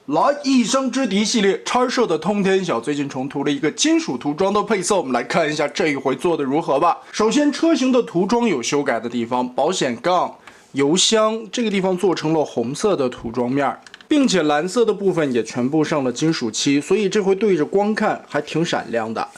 来，一生之敌系列叉社的通天晓最近重涂了一个金属涂装的配色，我们来看一下这一回做的如何吧。首先，车型的涂装有修改的地方，保险杠、油箱这个地方做成了红色的涂装面，并且蓝色的部分也全部上了金属漆，所以这回对着光看还挺闪亮的。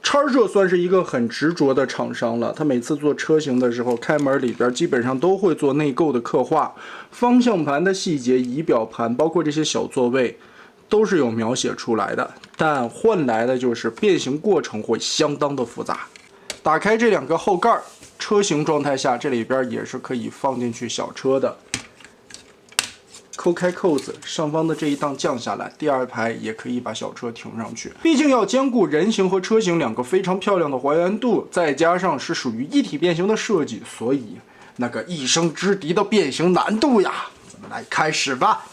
叉社算是一个很执着的厂商了，他每次做车型的时候，开门里边基本上都会做内构的刻画，方向盘的细节、仪表盘，包括这些小座位，都是有描写出来的。但换来的就是变形过程会相当的复杂。打开这两个后盖，车型状态下，这里边也是可以放进去小车的。抠开扣子，上方的这一档降下来，第二排也可以把小车停上去。毕竟要兼顾人形和车型两个非常漂亮的还原度，再加上是属于一体变形的设计，所以那个一生之敌的变形难度呀，咱们来开始吧。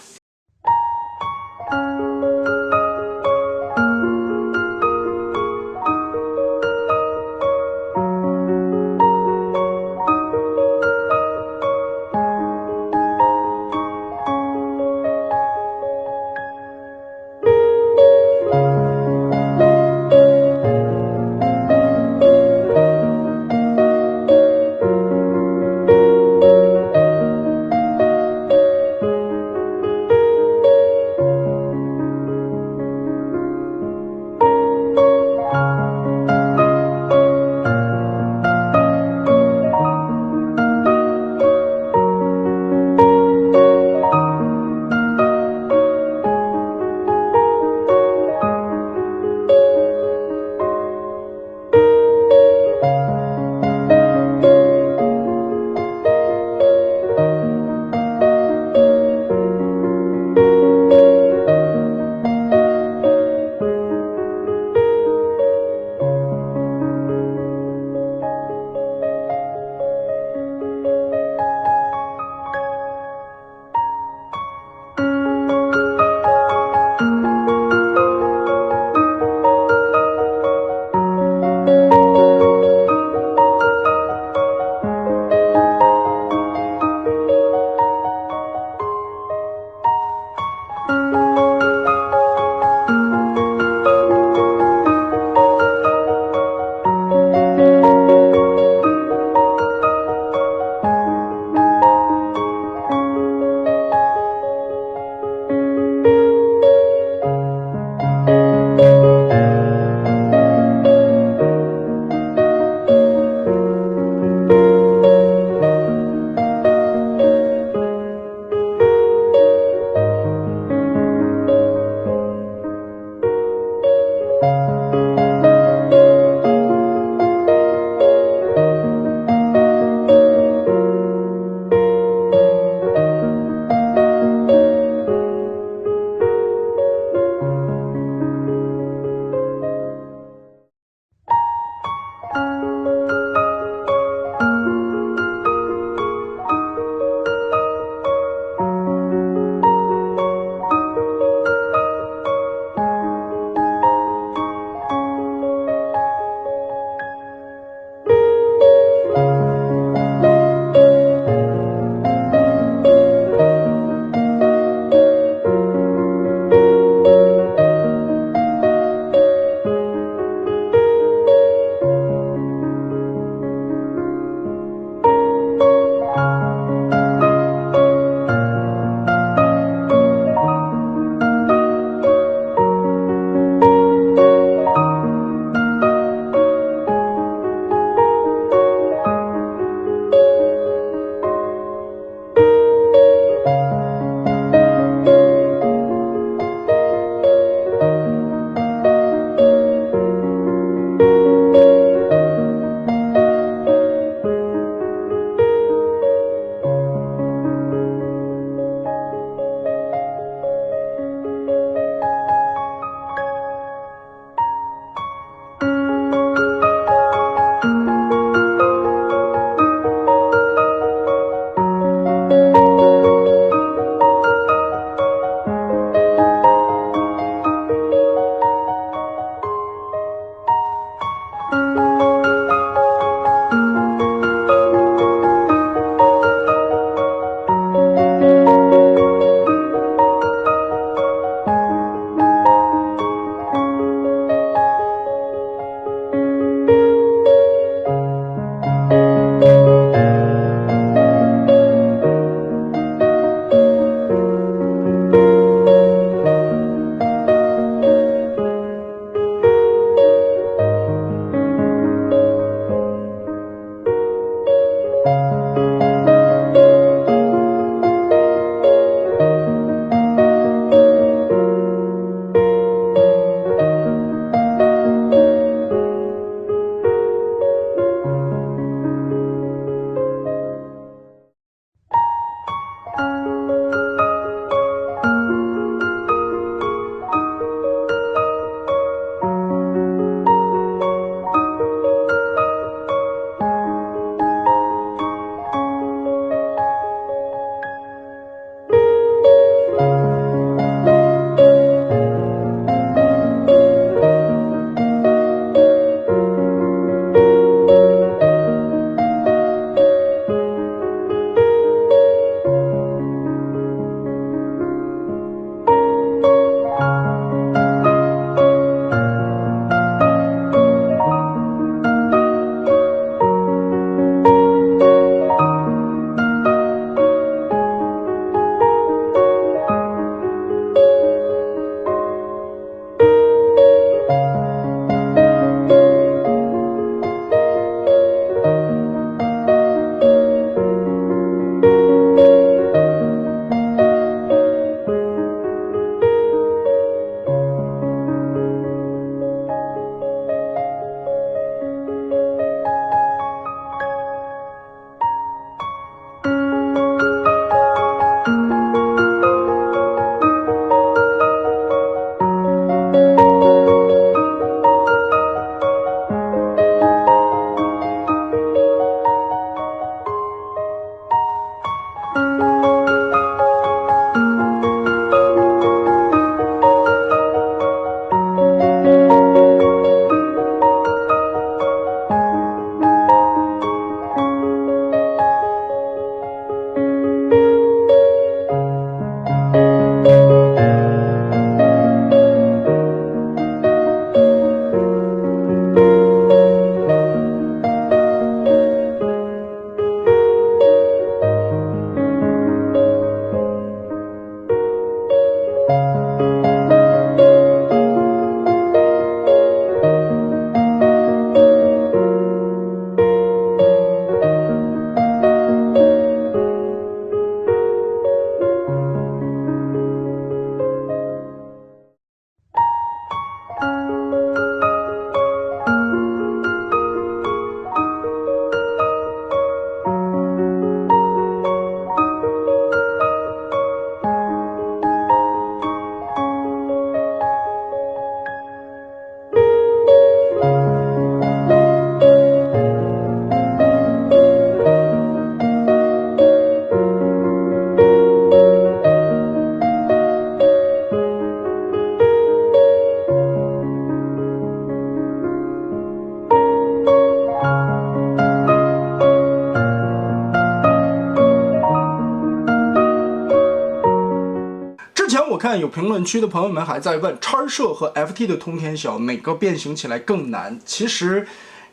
看有评论区的朋友们还在问，叉摄和 FT 的通天晓哪个变形起来更难？其实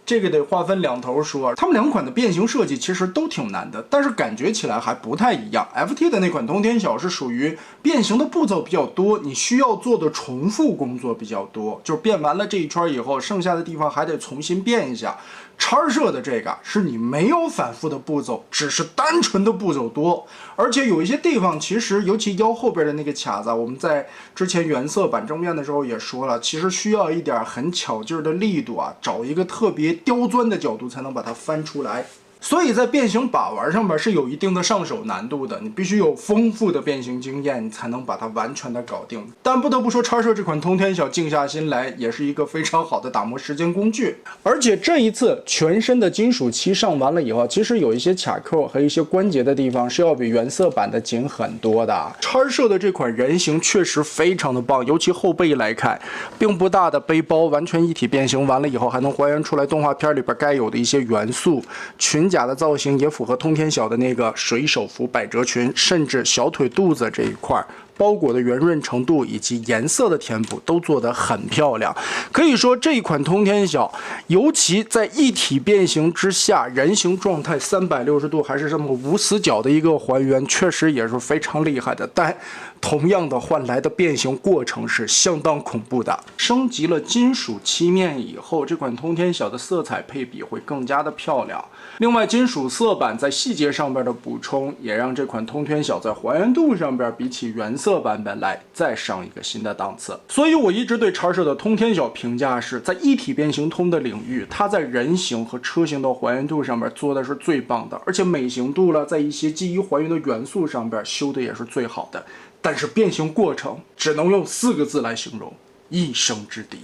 这个得划分两头说，他们两款的变形设计其实都挺难的，但是感觉起来还不太一样。FT 的那款通天晓是属于变形的步骤比较多，你需要做的重复工作比较多，就是变完了这一圈以后，剩下的地方还得重新变一下。叉摄的这个是你没有反复的步骤，只是单纯的步骤多，而且有一些地方其实尤其腰后边的那个卡子，我们在之前原色版正面的时候也说了，其实需要一点很巧劲儿的力度啊，找一个特别刁钻的角度才能把它翻出来。所以在变形把玩上面是有一定的上手难度的，你必须有丰富的变形经验，你才能把它完全的搞定。但不得不说，叉摄这款通天晓静下心来也是一个非常好的打磨时间工具。而且这一次全身的金属漆上完了以后，其实有一些卡扣和一些关节的地方是要比原色版的紧很多的。叉摄的这款人形确实非常的棒，尤其后背来看，并不大的背包完全一体变形完了以后，还能还原出来动画片里边该有的一些元素。裙甲的造型也符合通天晓的那个水手服百褶裙，甚至小腿肚子这一块包裹的圆润程度以及颜色的填补都做得很漂亮。可以说这一款通天晓，尤其在一体变形之下，人形状态360度还是这么无死角的一个还原，确实也是非常厉害的。但同样的换来的变形过程是相当恐怖的。升级了金属漆面以后，这款通天晓的色彩配比会更加的漂亮。另外，金属色板在细节上边的补充，也让这款通天晓在还原度上边比起原色版本来再上一个新的档次。所以我一直对叉摄的通天晓评价是在一体变形通的领域，它在人形和车形的还原度上边做的是最棒的，而且美型度了，在一些记忆还原的元素上边修的也是最好的。但是变形过程只能用4个字来形容：一生之敌。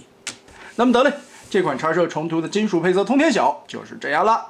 那么得嘞，这款叉摄重涂的金属配色通天晓就是这样了。